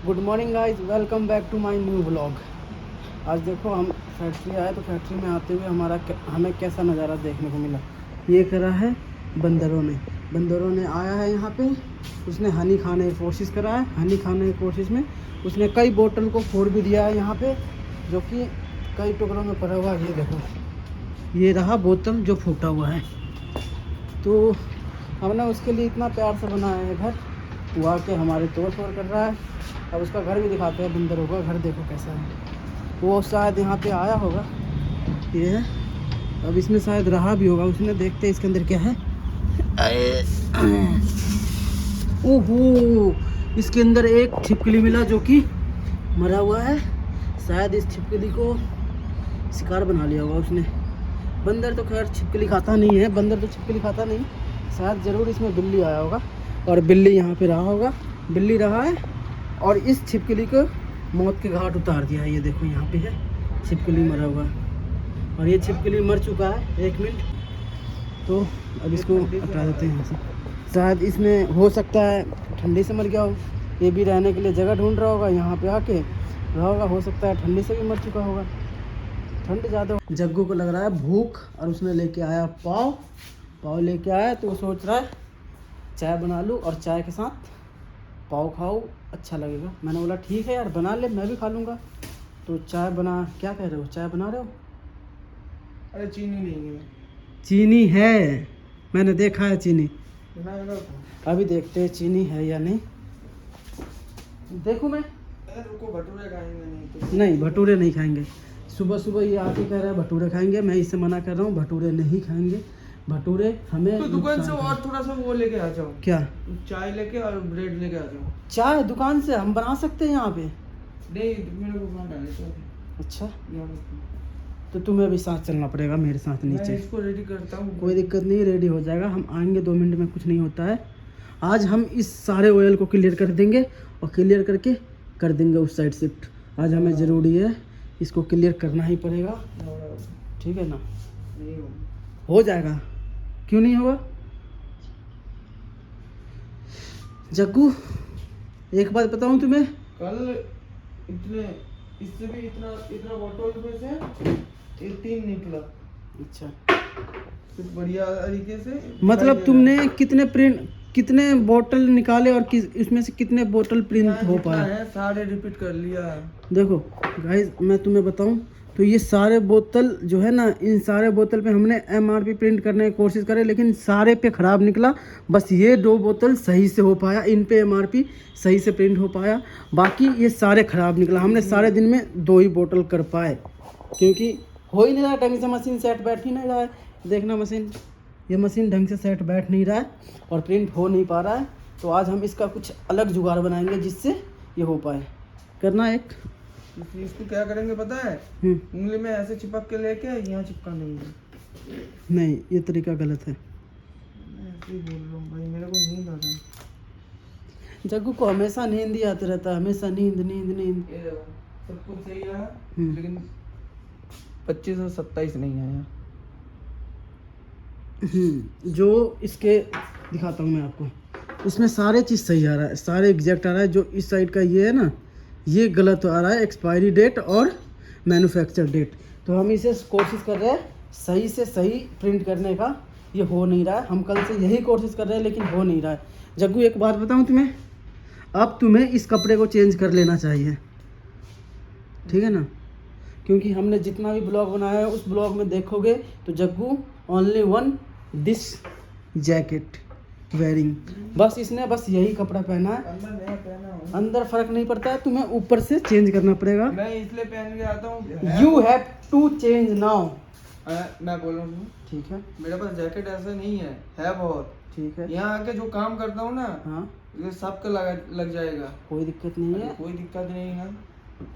Good morning guys, welcome back to my new vlog. आज देखो हम फैक्ट्री आए तो फैक्ट्री में आते हुए हमें कैसा नज़ारा देखने को मिला। ये करा है बंदरों ने आया है यहाँ पे। उसने हनी खाने की कोशिश करा है। हनी खाने की कोशिश में उसने कई बोतल को फोड़ भी दिया है यहाँ पे, जो कि कई टुकड़ों में पड़ा हुआ है। ये देखो, ये रहा बोतल जो फूटा हुआ है। तो हमने उसके लिए इतना प्यार से बनाया है घर, वो आके हमारे तोड़ फोड़ कर रहा है। अब उसका घर भी दिखाते हैं, बंदरों का घर देखो कैसा है। वो शायद यहाँ पे आया होगा, ये है। अब इसमें शायद रहा भी होगा उसने, देखते हैं इसके अंदर क्या है। ओहो, इसके अंदर एक छिपकली मिला जो कि मरा हुआ है। शायद इस छिपकली को शिकार बना लिया होगा उसने। बंदर तो खैर छिपकली खाता नहीं है, बंदर तो छिपकली खाता नहीं। शायद ज़रूर इसमें बिल्ली आया होगा और बिल्ली यहाँ पे रहा होगा। बिल्ली रहा है और इस छिपकली को मौत के घाट उतार दिया है। ये देखो यहाँ पे है छिपकली मरा हुआ और ये छिपकली मर चुका है। 1 मिनट, तो अब इसको हटा देते हैं यहाँ से। शायद इसमें हो सकता है ठंडी से मर गया हो, ये भी रहने के लिए जगह ढूंढ रहा होगा, यहाँ पे आके रहा होगा। हो सकता है ठंडी से भी मर चुका होगा, ठंड ज़्यादा। जग्गू को लग रहा है भूख और उसने लेके आया पाव लेके आया, तो वो सोच रहा है चाय बना लूँ और चाय के साथ पाव खाओ, अच्छा लगेगा। मैंने बोला ठीक है यार, बना ले, मैं भी खा लूँगा। तो चाय बना, क्या कह रहे हो, चाय बना रहे हो? अरे चीनी नहीं है। चीनी है, मैंने देखा है चीनी। बनाएगा अभी देखते हैं चीनी है या नहीं। देखूँ मैं? रुको, भटूरे खाएंगे नहीं तो। नहीं, भटूरे नहीं खाएंगे। सुबह सुबह ये आके कह रहा है भटूरे खाएंगे, मैं इससे मना कर रहा हूँ, भटूरे नहीं खाएंगे। भटूरे हमें तो दुकान से और थोड़ा सा वो लेके आ जाओ। क्या? चाय लेके और ब्रेड लेके आ जाओ। चाय दुकान से हम बना सकते हैं यहाँ पे? नहीं, मेरे को बनाना है। अच्छा, यार तो तुम्हें भी साथ चलना पड़ेगा मेरे साथ मैं नीचे। इसको रेडी करता हूँ। कोई दिक्कत नहीं, रेडी हो जाएगा, हम आएंगे 2 मिनट में, कुछ नहीं होता है। आज हम इस सारे ऑयल को क्लियर कर देंगे और क्लियर करके कर देंगे उस साइड शिफ्ट। आज हमें ज़रूरी है, इसको क्लियर करना ही पड़ेगा, ठीक है ना? नहीं हो जाएगा, क्यों नहीं होगा? जग्गू, एक बात बताऊं तुम्हें, कल इतने इससे भी इतना बॉटल में से 3 निकला। अच्छा, कुछ बढ़िया तरीके से। मतलब तुमने कितने बोतल निकाले और इसमें से कितने बोतल प्रिंट हो पाए? सारे रिपीट कर लिया। देखो गाइस, मैं तुम्हें बताऊं तो ये सारे बोतल जो है ना, इन सारे बोतल पे हमने MRP प्रिंट करने की कोशिश करे, लेकिन सारे पे ख़राब निकला। बस ये 2 बोतल सही से हो पाया, इन पे MRP सही से प्रिंट हो पाया, बाकी ये सारे ख़राब निकला। हमने सारे दिन में 2 ही बोतल कर पाए, क्योंकि हो ही नहीं रहा ढंग से, मशीन सेट बैठ ही नहीं रहा है। देखना ये मशीन ढंग से सेट बैठ नहीं रहा है और प्रिंट हो नहीं पा रहा है। तो आज हम इसका कुछ अलग जुगाड़ बनाएंगे जिससे ये हो पाए। करना एक, इसको क्या करेंगे पता है? उंगली में ऐसे चिपक के लेके यहाँ चिपका देंगे। नहीं, ये तरीका गलत है। मैं ऐसे ही बोल रहा हूँ भाई, मेरे को नींद आता है। जग्गू को हमेशा नींद ही आते रहता है, हमेशा नींद। ये देखो, सब कुछ सही रहा, लेकिन 25 और 27 नहीं आया। जो इसके दिखाता हूँ मैं आपको, इसमें सारे चीज़ सही आ रहा है, सारे एग्जैक्ट आ रहा है। जो इस साइड का ये है ना, ये गलत आ रहा है, एक्सपायरी डेट और मैन्युफैक्चर डेट। तो हम इसे कोशिश कर रहे हैं सही से सही प्रिंट करने का, ये हो नहीं रहा है। हम कल से यही कोशिश कर रहे हैं, लेकिन हो नहीं रहा है। जग्गू, एक बात बताऊं तुम्हें, अब तुम्हें इस कपड़े को चेंज कर लेना चाहिए, ठीक है ना? क्योंकि हमने जितना भी ब्लॉग बनाया है उस ब्लॉग में देखोगे तो Jaggu only 1 this jacket wearing, बस इसने बस यही कपड़ा पहना है। अंदर नया पहना हूँ। अंदर फर्क नहीं पड़ता है, तुम्हें ऊपर से चेंज करना पड़ेगा। मैं इसलिए पहन के आता हूँ। You have to change now. मैं बोल रहा हूँ, ठीक है, मेरे पास जैकेट ऐसा नहीं है बहुत। ठीक है। यहाँ आके जो काम करता हूँ ना, हाँ, ये सबका लग जाएगा। कोई दिक्कत नहीं है। कोई दिक्कत नहीं है।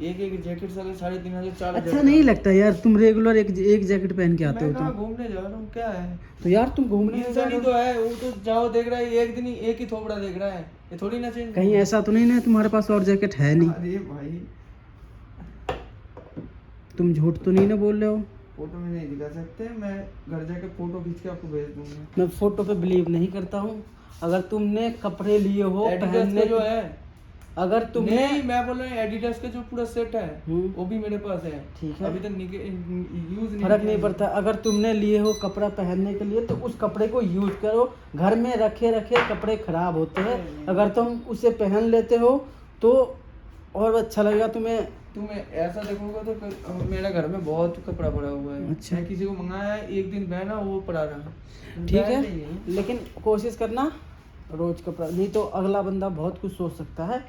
एक जैकेट साले 3,500 4,000। अच्छा नहीं लगता यार, तुम रेगुलर एक जैकेट पहन के आते हो मैं कहाँ तुम। घूमने जा रहा हूँ, क्या है? तो यार तुम घूमने नहीं जा इंसान रहे ही हो? तो है, वो तो जाओ देख रहा है, एक ही थोबड़ा देख रहा है, ये थोड़ी ना चेंज। कहीं ऐसा तो नहीं ना तुम्हारे पास और जैकेट है नहीं? अरे भाई, तुम झूठ तो नहीं ना बोल रहे हो? फोटो में नहीं दिखा सकते, मैं घर जाके फोटो खींच के आपको भेज दूंगा। मैं फोटो पे बिलीव नहीं करता हूँ। अगर तुमने कपड़े लिए हो एडिडास पहनने का जो है, अगर तुमने नहीं, मैं बोल रहा हूँ एडिडास का जो पूरा सेट है वो भी मेरे पास है। ठीक है, अभी तक यूज नहीं फर्क नहीं किया। पड़ता। अगर तुमने लिए हो कपड़ा पहनने के लिए तो उस कपड़े को यूज करो। घर में रखे रखे कपड़े खराब होते हैं, अगर तुम उसे पहन लेते हो तो और अच्छा लगेगा तुम्हें। तुम ऐसा देखोगे तो फिर मेरे घर में बहुत कपड़ा पड़ा हुआ है। अच्छा। मैं किसी को मंगाया है, एक दिन पहना वो पड़ा रहा। ठीक नहीं है, लेकिन कोशिश करना रोज कपड़ा, नहीं तो अगला बंदा बहुत कुछ सोच सकता है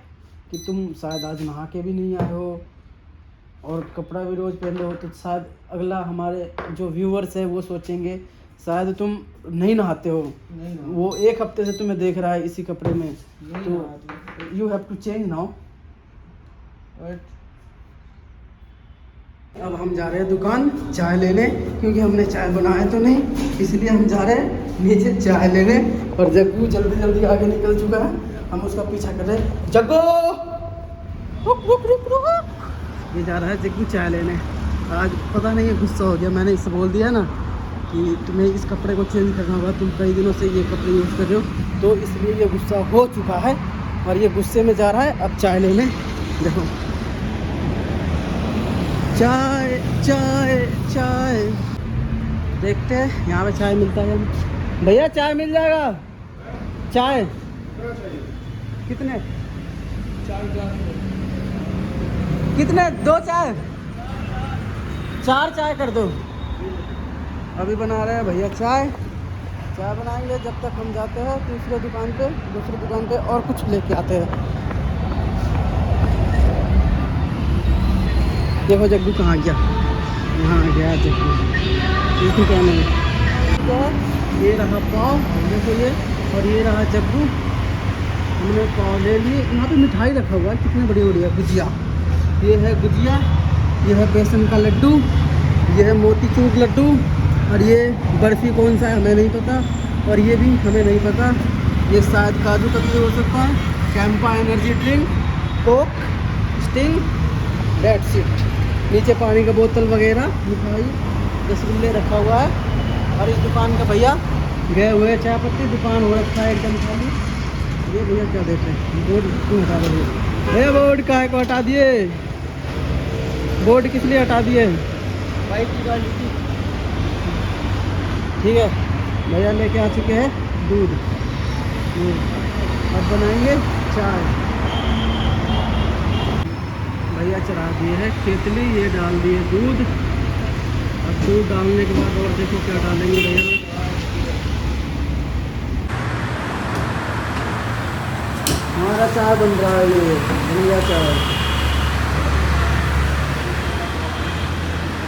कि तुम शायद आज नहा के भी नहीं आए हो और कपड़ा भी रोज पहन रहे हो, तो शायद अगला हमारे जो व्यूअर्स है वो सोचेंगे शायद तुम नहीं नहाते हो। नहीं ना। वो एक हफ्ते से तुम्हें देख रहा है इसी कपड़े में, नहीं तो नहाते। You have to change now. But अब हम जा रहे हैं दुकान चाय लेने, क्योंकि हमने चाय बनाया तो नहीं, इसलिए हम जा रहे हैं नीचे चाय लेने। और जग्गू जल्दी जल्दी आगे निकल चुका है, हम उसका पीछा कर रहे हैं। जग्गू रुक रुक रुक रुक, ये जा रहा है जग्गू चाय लेने। आज पता नहीं है गुस्सा हो गया, मैंने इससे बोल दिया ना कि तुम्हें इस कपड़े को चेंज करना होगा, तुम कई दिनों से ये कपड़े यूज़ कर रहे हो, तो इसलिए ये गुस्सा हो चुका है और ये गुस्से में जा रहा है अब चाय लेने। देखो चाय चाय चाय, देखते हैं यहाँ पे चाय मिलता है। भैया चाय मिल जाएगा? चाय कितने कितने? 2 चाय, 4 चाय कर दो। अभी बना रहे हैं भैया चाय बनाएंगे जब तक हम जाते हैं दूसरी दुकान पे और कुछ लेके आते हैं। देखो जग्गू कहाँ गया, यहाँ आ गया जग्गू, देखो क्या नहीं। तो ये रहा पाव, देखो ये, और ये रहा जग्गू। हमने पाव ले लिए। यहाँ पे मिठाई रखा हुआ है, कितनी बड़ी बड़ी है। गुजिया, ये है गुजिया, ये है बेसन का लड्डू, ये है मोतीचूर लड्डू, और ये बर्फ़ी कौन सा है हमें नहीं पता, और ये भी हमें नहीं पता। ये शायद काजू कतली हो सकता है। Campa energy drink, Coke, sting, that's it. नीचे पानी का बोतल वगैरह, मिठाई, रसगुल्ले रखा हुआ है। और इस दुकान का भैया गए हुए हैं, चाय पत्ती दुकान हो रखा है एकदम खाली। ये भैया क्या देख रहे हैं? बोर्ड क्यों हटा दिए? बोर्ड काहे को हटा दिए? बोर्ड किस लिए हटा दिए? बाइक की गाड़ी की। ठीक है, भैया लेके आ चुके हैं दूध। अब बनाएंगे चाय। भैया चढ़ा दिए है केतली, ये डाल दिए दूध। अब दूध डालने के बाद और देखो क्या डालेंगे भैया। हमारा चाय बन रहा है, ये बढ़िया चाय।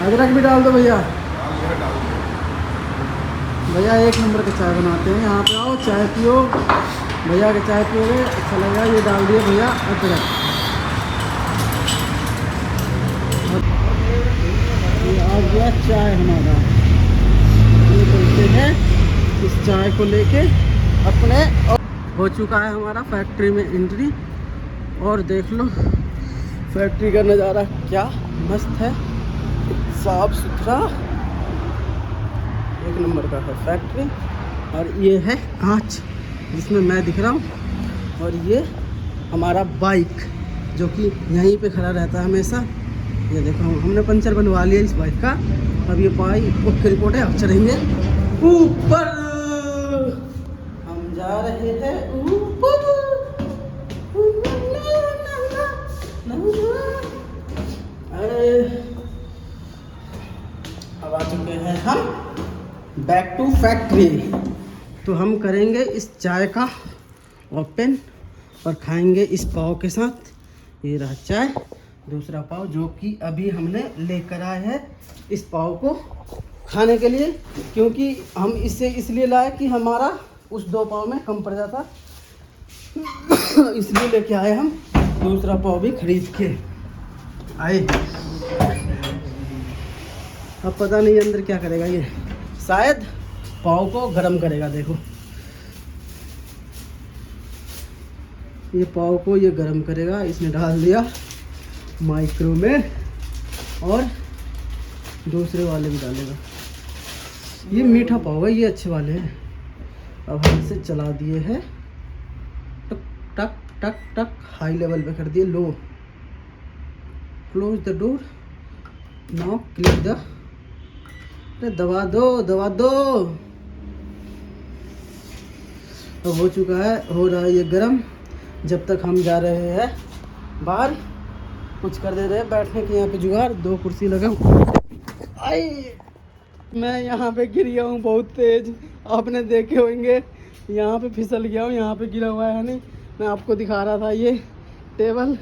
अदरक भी डाल दो भैया। भैया एक नंबर का चाय बनाते हैं, यहाँ पे आओ चाय पियो। भैया के चाय पियोगे अच्छा लगेगा। ये डाल दिए भैया अदरक। ये आ गया चाय हमारा। ये बोलते हैं इस चाय को लेके अपने हो चुका है हमारा फैक्ट्री में एंट्री। और देख लो फैक्ट्री का नज़ारा क्या मस्त है, साफ सुथरा एक नंबर का है फैक्ट्री। और ये है कांच जिसमें मैं दिख रहा हूँ, और ये हमारा बाइक जो कि यहीं पे खड़ा रहता है हमेशा। ये देखो हमने पंचर बनवा लिया इस बाइक का। अब ये बाइक ओके रिपोर्ट है, अब चढ़ेंगे ऊपर। हम जा रहे हैं ऊपर। अरे अब आ चुके हैं हम बैक टू फैक्ट्री। तो हम करेंगे इस चाय का ओपन और खाएंगे इस पाव के साथ। ये रहा चाय, दूसरा पाव जो कि अभी हमने लेकर आए हैं इस पाव को खाने के लिए, क्योंकि हम इससे इसलिए लाए कि हमारा उस 2 पाव में कम पड़ जाता, इसलिए लेके आए हम दूसरा पाव भी खरीद के आए। अब पता नहीं अंदर क्या करेगा ये, शायद पाव को गरम करेगा। देखो ये पाव को ये गरम करेगा। इसने डाल दिया माइक्रो में और दूसरे वाले भी डालेगा। ये मीठा पाव है, ये अच्छे वाले हैं। अब हम इसे चला दिए हैं टक टक टक टक हाई लेवल पे कर दिए, लो। Close the door, now click the, अरे दबा दो दबा दो। तो हो चुका है, हो रहा है ये गर्म। जब तक हम जा रहे हैं बाहर, कुछ कर दे रहे हैं बैठने के यहाँ पे जुगाड़, 2 कुर्सी लगाऊं। आई मैं यहाँ पे गिर गया हूँ बहुत तेज, आपने देखे होंगे, यहाँ पे फिसल गया हूँ, यहाँ पे गिरा हुआ है नहीं, मैं आपको दिखा रहा था ये टेबल,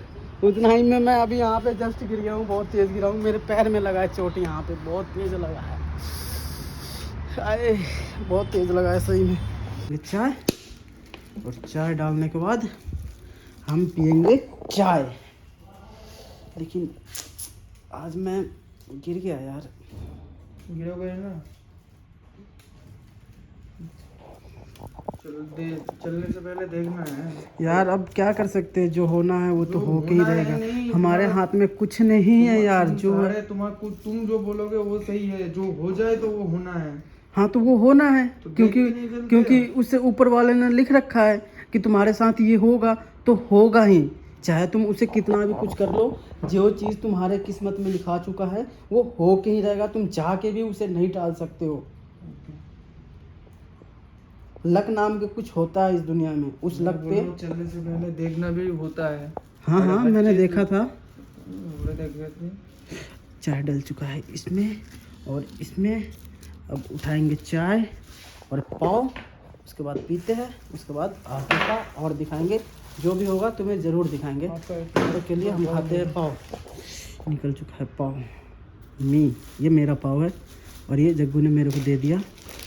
उतना ही में मैं अभी यहाँ पे जस्ट गिर गया हूँ, बहुत तेज गिरा हूँ, मेरे पैर में लगा है चोट, यहाँ पे बहुत तेज लगा है, आए बहुत तेज लगा है सही में। ये चाय, और चाय डालने के बाद हम पियेंगे चाय। लेकिन आज मैं गिर गया यार, गिरोगे ना, चलने से पहले देखना है यार। अब क्या कर सकते हैं, जो होना है वो तो हो के ही होना है रहेगा, नहीं, हमारे हाथ में कुछ नहीं है यार। जो है तुम जो बोलोगे वो सही है, जो हो जाए तो वो होना है। हाँ तो वो होना है, तो क्योंकि उससे ऊपर वाले ने लिख रखा है कि तुम्हारे साथ ये होगा तो होगा ही, चाहे तुम उसे कितना भी कुछ कर लो, जो चीज़ तुम्हारे किस्मत में लिखा चुका है वो हो के ही रहेगा, तुम चाह के भी उसे नहीं टाल सकते हो। लक नाम के कुछ होता है इस दुनिया में, उस लक पे चलने से पहले देखना भी होता है। हाँ हाँ मैंने देखा था। देख चाय डल चुका है इसमें, और इसमें अब उठाएंगे चाय और पाव, उसके बाद पीते हैं, उसके बाद आगे का और दिखाएंगे, जो भी होगा तुम्हें ज़रूर दिखाएंगे। तो के लिए हम खाते हैं पाव। निकल चुका है पाव, ये मेरा पाव है और ये जग्गू ने मेरे को दे दिया,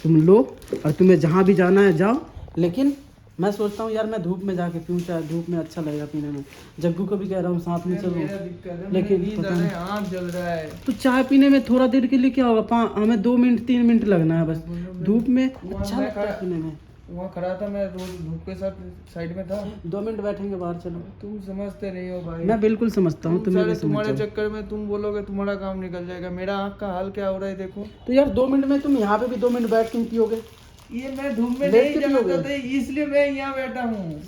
तुम लो और तुम्हें जहाँ भी जाना है जाओ। लेकिन मैं सोचता हूँ यार मैं धूप में जाके पीऊँ चाय, धूप में अच्छा लगेगा पीने में। जग्गू को भी कह रहा हूँ साथ में चलो, लेकिन पता नहीं आँख जल रहा है। तो चाय पीने में थोड़ा देर के लिए क्या होगा, हमें 2 मिनट 3 मिनट लगना है बस, धूप में अच्छा लगता है पीने में। वहाँ खड़ा था मैं, रोज धूप के साथ साइड में था। 2 मिनट बैठेंगे बाहर, चलो। तुम समझते नहीं हो भाई। मैं बिल्कुल समझता हूँ, तुम्हारे चक्कर में तुम बोलोगे तुम्हारा काम निकल जाएगा, मेरा आँख का हाल क्या हो रहा है देखो। तो यार 2 मिनट में तुम यहाँ पे भी 2 मिनट बैठ के पियोगे, ये मैं धूप में नहीं जाना चाहता, इसलिए मैं यहाँ बैठा हूँ।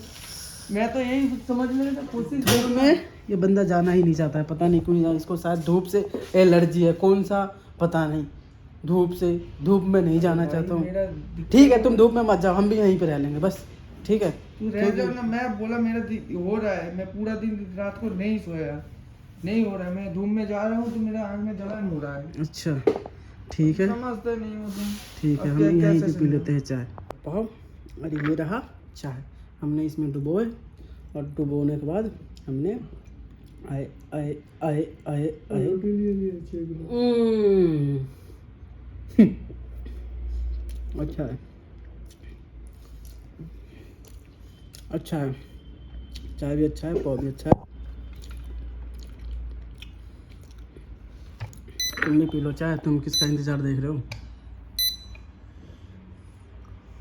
मैं तो यही समझने की कोशिश धूप में ये बंदा जाना ही नहीं चाहता है, पता नहीं क्यों, इसको शायद धूप से एलर्जी है, कौन सा पता नहीं, धूप में नहीं जाना चाहता हूँ। ठीक है तुम धूप में मत जाओ, हम भी यहीं पे रह लेंगे बस, ठीक है। तू रह जाओ ना, मैं बोला मेरा हो रहा है, मैं पूरा दिन रात को नहीं सोया, नहीं हो रहा है, मैं धूप में जा रहा हूँ तो मेरा आँख में जलन हो रहा है। अच्छा ठीक है, समझते नहीं हो तुम। ठीक है, हम यहीं पे पी लेते हैं चाय पाव। और ये रहा चाय, हमने इसमें डुबोए और डुबोने के बाद हमने आए आए आए आए आए अच्छा है, अच्छा है, चाय भी अच्छा है, पाव भी अच्छा है। तुम भी पी लो चाय, तुम किसका इंतजार देख रहे हो?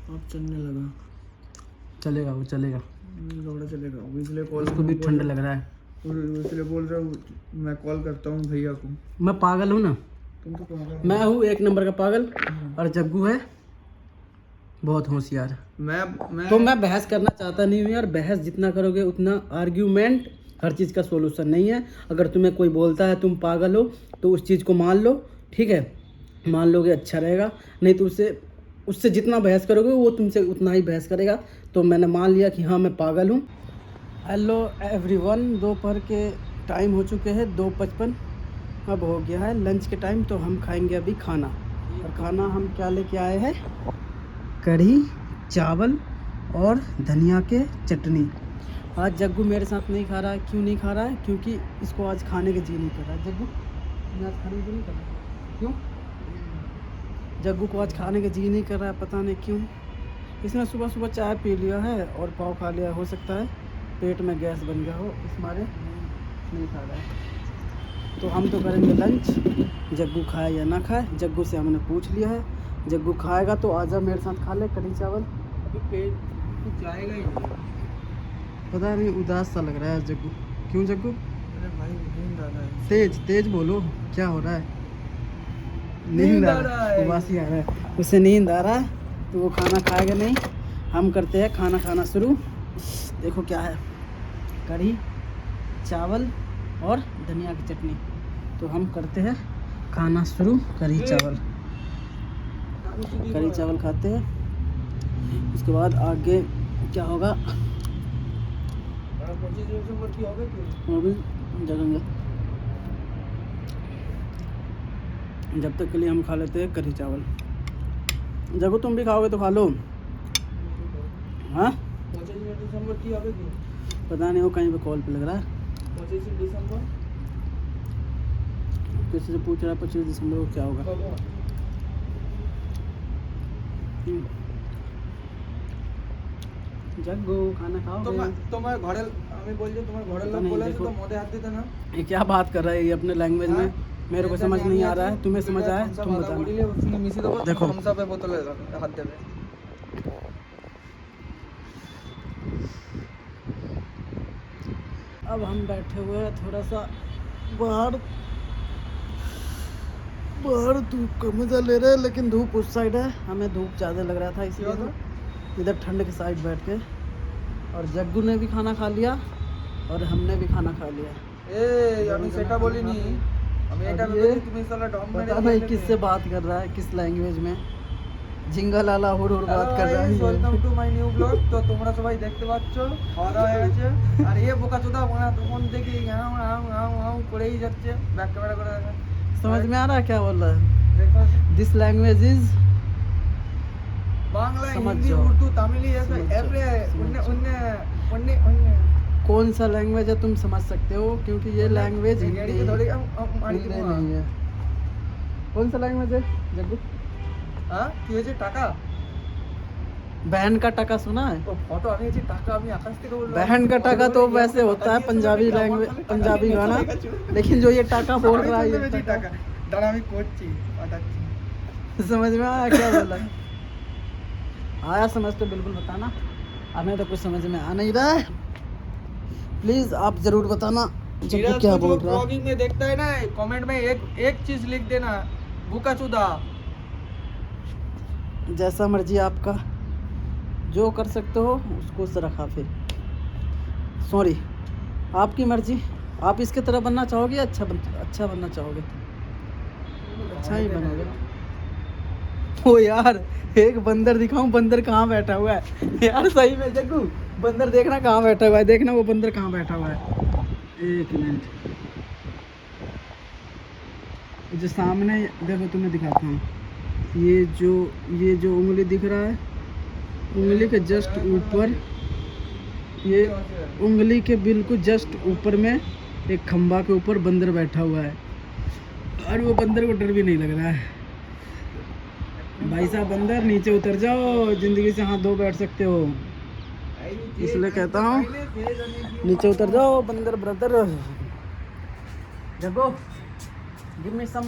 अब चलने लगा, चलेगा वो चलेगा, दौड़ा चलेगा, इसलिए कॉल, उसको भी ठंड लग रहा है, इसलिए बोल रहा हूँ मैं कॉल करता हूँ भैया को। मैं पागल हूँ ना, तुम तो पागल, मैं हूँ 1 नंबर का पागल, और जग्गू है बहुत होशियार। तो मैं बहस करना चाहता नहीं हूँ यार, बहस जितना करोगे उतना, आर्ग्यूमेंट हर चीज़ का सोल्यूशन नहीं है। अगर तुम्हें कोई बोलता है तुम पागल हो तो उस चीज़ को मान लो, ठीक है, मान लोगे अच्छा रहेगा, नहीं तो उससे जितना बहस करोगे वो तुमसे उतना ही बहस करेगा। तो मैंने मान लिया कि हाँ मैं पागल हूँ। हेलो एवरीवन, दोपहर के टाइम हो चुके हैं 2:55, अब हो गया है लंच के टाइम, तो हम खाएंगे अभी खाना। और खाना हम क्या लेके आए हैं, कढ़ी चावल और धनिया के चटनी। आज जग्गू मेरे साथ नहीं खा रहा है, क्यों नहीं खा रहा है, क्योंकि इसको आज खाने का जी नहीं कर रहा है। जग्गू मैं आज खाने का जी नहीं कर रहा, क्यों? जग्गू को आज खाने का जी नहीं कर रहा है, पता नहीं क्यों। इसने सुबह सुबह चाय पी लिया है और पाव खा लिया, हो सकता है पेट में गैस बन गया हो, इस मारे नहीं खा रहा है। तो हम तो करेंगे लंच, जग्गू खाए या ना खाए, जग्गू से हमने पूछ लिया है, जग्गू खाएगा तो आजा मेरे साथ खा ले कढ़ी चावल। अभी पेट कुछ जाएगा ही नहीं, पता नहीं उदास सा लग रहा है जग्गू, क्यों जग्गू? अरे भाई नींद आ रहा है, तेज तेज बोलो, क्या हो रहा है? नींद आ रहा है, उबासी आ रहा है, उसे नींद आ रहा है तो वो खाना खाएगा नहीं। हम करते हैं खाना खाना शुरू, देखो क्या है। कढ़ी चावल और धनिया की चटनी। तो हम करते हैं खाना शुरू। कढ़ी चावल खाते हैं, उसके बाद आगे क्या होगा वो भी जगेंगे। जब तक के लिए हम खा लेते हैं कढ़ी चावल। जब तुम भी खाओगे तो खा लो। हाँ पता नहीं, वो कहीं पे कॉल पे लग रहा है। किसी से पूछ रहा है 25 दिसंबर को क्या होगा। जग्गू खाना खाओगे? তোমার ঘরে আমি বলছি তোমার ঘরের লোক বলে তো মদে হাত দিতে না। ये क्या बात कर रहा है ये अपने लैंग्वेज में? मेरे को समझ नहीं आ रहा है, तुम्हें समझ आया तुम बताना। देखो हमसा पे बोतले हाथ देवे। अब हम बैठे हुए हैं थोड़ा सा बाहर धूप का मजा ले रहे हैं, लेकिन धूप उस साइड है, हमें धूप ज़्यादा लग रहा था इसलिए इधर ठंड के साइड बैठ के। और जग्गू ने भी खाना खा लिया और हमने भी खाना खा लिया। আমি সেটা বলিনি, আমি এটা বলেছি তুমি साला डॉम में पता नहीं किससे बात कर रहा है, किस लैंग्वेज में झिंगा लाला हुड़ बात कर रहा है। Welcome to my new blog. তো তোমরা সবাই দেখতে পাচ্ছ খাওয়া দাওয়া হয়ে গেছে, আর এই বোকাচোদা মানে তখন থেকে হাউ করেই যাচ্ছে। ব্যাক ক্যামেরা করে দেখা। समझ में आ रहा है क्या बोल रहा है? देखो दिस लैंग्वेज इज बांग्ला समझ हिंदी जाओ। उर्दू तमिल ये सब समझ एवरी जाओ। उन्ने कौन सा लैंग्वेज है तुम समझ सकते हो, क्योंकि ये लैंग्वेज हिंदी थोड़ी हिंदी नहीं है। कौन सा लैंग्वेज है जग्गू? हां কি হয়েছে টাকা बहन का टका सुना है? ফটো আনিয়েছি টাকা আমি আকাশ থেকে বললাম। बहन का टका तो वैसे होता है पंजाबी लैंग्वेज, पंजाबी गाना, लेकिन जो ये टाका बोल रहा है ये টাকা দাঁড়া আমি করছি পাঠাচ্ছি। समझ में आया क्या बोल रहा है? आया समझ तो बिल्कुल बताना, हमें तो कुछ समझ में आ नहीं रहा है। प्लीज आप जरूर बताना जग्गू क्या बोल रहा है। ब्लॉगिंग में देखता है ना, कमेंट में एक चीज लिख देना, बुकाचुदा। जैसा मर्जी आपका, जो कर सकते हो उसको रखा। फिर सॉरी, आपकी मर्जी। आप इसके तरह बनना चाहोगे, अच्छा बनना चाहोगे, अच्छा ही बनोगे। ओ यार एक बंदर दिखाऊं, बंदर कहाँ बैठा हुआ है यार? सही में जग्गू बंदर देखना कहाँ बैठा हुआ है, देखना वो बंदर कहाँ बैठा हुआ है। एक मिनट, जो सामने देखो तुम्हें दिखाता हूँ, ये जो उंगली दिख रहा है, उंगली के जस्ट ऊपर, ये उंगली के बिल्कुल जस्ट ऊपर में एक खंबा के ऊपर बंदर बैठा हुआ है, और वो बंदर को डर भी नहीं लग रहा है। भाई साहब बंदर नीचे उतर जाओ, जिंदगी से हाथ धो बैठ सकते हो, इसलिए कहता हूँ नीचे उतर जाओ बंदर ब्रदर। जग्गू गिव मी सम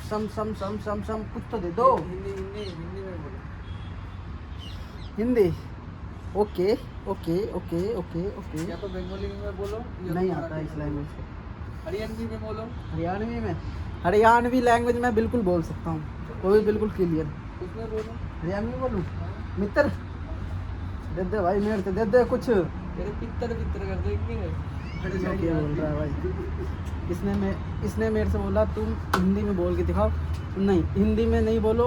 कुछ तो दे दो। हिंदी में बोलो। Hindi okay okay okay okay okay. या तो बंगाली में बोलो, नहीं आता इस लैंग्वेज को। हरियाणवी में बोलो। हरियाणवी लैंग्वेज में बिल्कुल बोल सकता हूँ, वो भी बिल्कुल क्लियर। उसमें बोलो। हरियाणवी बोलूँ? मित्र दे दे भाई, मेरे से दे दे कुछ। तेरे पित्तर कर दो इंग्लिश में। क्या बोल रहा है भाई? इसने मेरे से बोला तुम हिंदी में बोल के दिखाओ। नहीं, हिंदी में नहीं बोलो,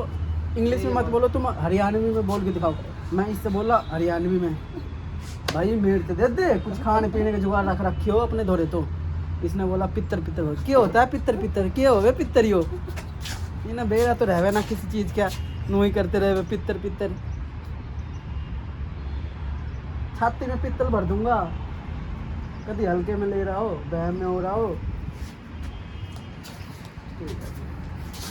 इंग्लिश में मत बोलो, तुम हरियाणवी में बोल के दिखाओ। मैं इससे बोला हरियाणवी में, भाई मेरे से दे दे कुछ, खाने पीने का जुगाड़ रखी हो अपने धोरे। तो इसने बोला पित्तर हो। क्या होता है पित्तर? क्या हो वे पित्तरी हो? ये ना बेरा तो रहवे ना किसी चीज़ क्या नू ही करते रहे पित्तर। छाती में पित्तल भर दूंगा, कभी हल्के में ले रहा हो, बहम में हो रहा हो।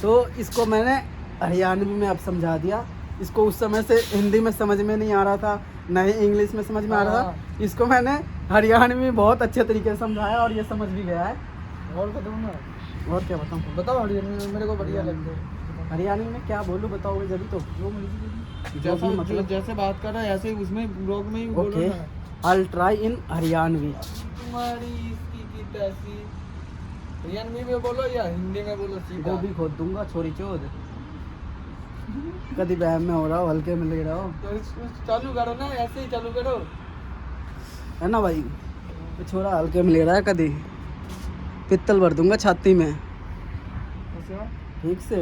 तो इसको मैंने हरियाणवी में अब समझा दिया। इसको उस समय से हिंदी में समझ में नहीं आ रहा था, न ही इंग्लिश में समझ में आ रहा था। इसको मैंने हरियाणवी में बहुत अच्छे तरीके से समझाया और ये समझ भी गया है। और बताओ ना, और क्या बताऊँ? बताओ हरियाणवी में, मेरे को बढ़िया लगता है। हरियाणवी में क्या बोलूँ बताओगे जब तो? जैसे बात कर रहा है ऐसे उसमें ब्लॉग में ही बोलो ओके, ना। I try in Haryanvi. तुम्हारी इसकी की तैसी। हरियाणवी में बोलो या हिंदी में बोलो सीधा। गोभी खोद दूंगा छोरी चोद, कभी बहम में हो रहा हो, हल्के में ले रहा हो। तो चालू करो ना, ऐसे ही चालू करो। है ना भाई? ये छोरा हल्के में ले रहा है, कभी पित्तल भर दूंगा छाती में उसका ठीक से।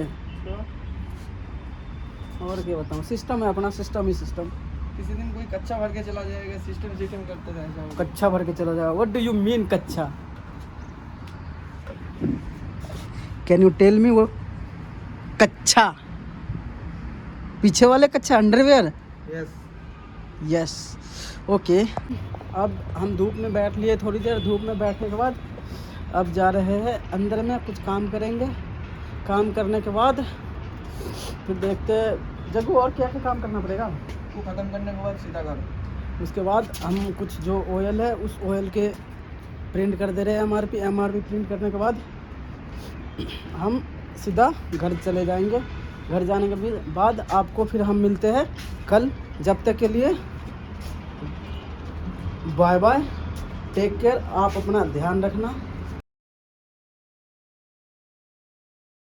और क्या बताऊँ, सिस्टम है अपना, सिस्टम ही सिस्टम। किसी दिन कोई कच्चा भर के चला जाएगा, सिस्टम सिस्टम करते रहेगा। कच्चा भर के चला जाएगा? व्हाट डू यू मीन कच्चा? कैन यू टेल मी वो कच्चा? पीछे वाले कच्चा अंडरवेयर? यस। Yes okay. अब हम धूप में बैठ लिए, थोड़ी देर धूप में बैठने के बाद अब जा रहे हैं अंदर में, कुछ काम करेंगे। काम करने के बाद फिर देखते हैं जगू और क्या क्या काम करना पड़ेगा। वो ख़त्म करने के बाद सीधा घर। उसके बाद हम कुछ जो ऑयल है उस ऑयल के प्रिंट कर दे रहे हैं, एमआरपी प्रिंट करने के बाद हम सीधा घर चले जाएंगे। घर जाने के बाद आपको फिर हम मिलते हैं कल। जब तक के लिए बाय बाय, टेक केयर, आप अपना ध्यान रखना।